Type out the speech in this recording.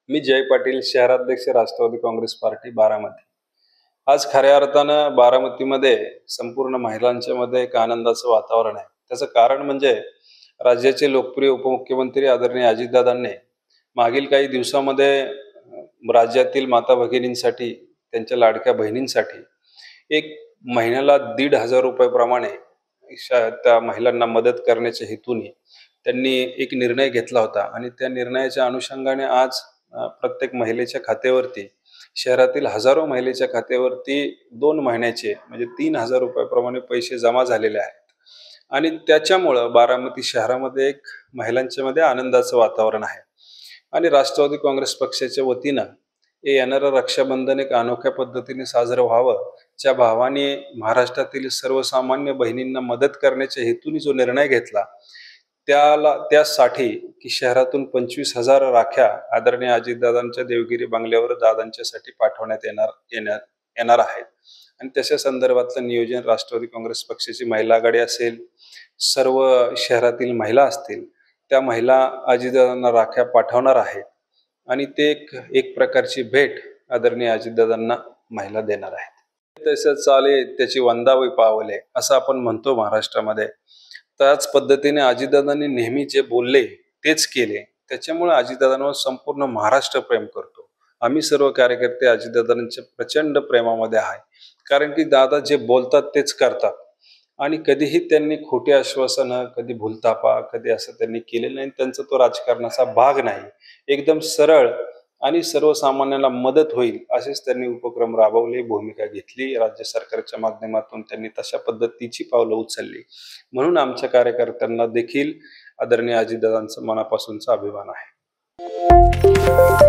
मी जय पाटील, शहराध्यक्ष राष्ट्रवादी काँग्रेस पार्टी बारामती। आज खऱ्या अर्थानं बारामतीमध्ये संपूर्ण महिलांच्या मध्ये एक आनंदाचं वातावरण आहे। त्याचं कारण म्हणजे राज्याचे लोकप्रिय उपमुख्यमंत्री आदरणीय अजितदादांनी मागील काही दिवसामध्ये राज्यातील माता भगिनींसाठी, त्यांच्या लाडक्या बहिणींसाठी एक महिन्याला 1,500 रुपयाप्रमाणे त्या महिलांना मदत करण्याच्या हेतूने त्यांनी एक निर्णय घेतला होता आणि त्या निर्णयाच्या अनुषंगाने आज प्रत्येक महिलेच्या खात्यावरती, शहरातील हजारो महिलेच्या खात्यावरती 2 महिन्याचे म्हणजे 3,000 रुपयाप्रमाणे पैसे जमा झालेले आहेत आणि त्याच्यामुळं बारामती शहरामध्ये एक महिलांच्या मध्ये आनंदाचं वातावरण आहे। आणि राष्ट्रवादी काँग्रेस पक्षाच्या वतीनं हे येणारं रक्षाबंधन एक अनोख्या पद्धतीने साजरं व्हावं, ज्या भावाने महाराष्ट्रातील सर्वसामान्य बहिणींना मदत करण्याच्या हेतूने जो निर्णय घेतला त्यासाठी की शहरातून 25,000 राख्या आदरणीय अजितदादांच्या देवगिरी बंगल्यावर दादांच्यासाठी पाठवण्यात येणार आहेत आणि त्याच्या संदर्भातलं नियोजन राष्ट्रवादी काँग्रेस पक्षाची महिला आघाडी असेल, सर्व शहरातील महिला असतील, त्या महिला अजितदादांना राख्या पाठवणार आहेत आणि ते एक प्रकारची भेट आदरणीय अजितदादांना महिला देणार आहेत। तसं चाले त्याची वंदावी पावले असं आपण म्हणतो महाराष्ट्रामध्ये। त्याच पद्धतीने अजितदादांनी नेहमी जे बोलले तेच केले, त्याच्यामुळे अजितदादांवर संपूर्ण महाराष्ट्र प्रेम करतो। आम्ही सर्व कार्यकर्ते अजितदादांच्या प्रचंड प्रेमामध्ये आहे, कारण की दादा जे बोलतात तेच करतात आणि कधीही त्यांनी खोटी आश्वासनं, कधी भूलथापा, कधी असं त्यांनी केलेलं नाही। त्यांचा तो राजकारणाचा भाग नाही, एकदम सरळ आणि सर्वसामान्यांना मदत होईल असेच त्यांनी उपक्रम राबवले, भूमिका घेतली। राज्य सरकारच्या माध्यमातून त्यांनी तशा पद्धतीची पावलं उचलली, म्हणून आमच्या कार्यकर्त्यांना देखील आदरणीय अजितदादांचा मनापासूनचा अभिमान आहे।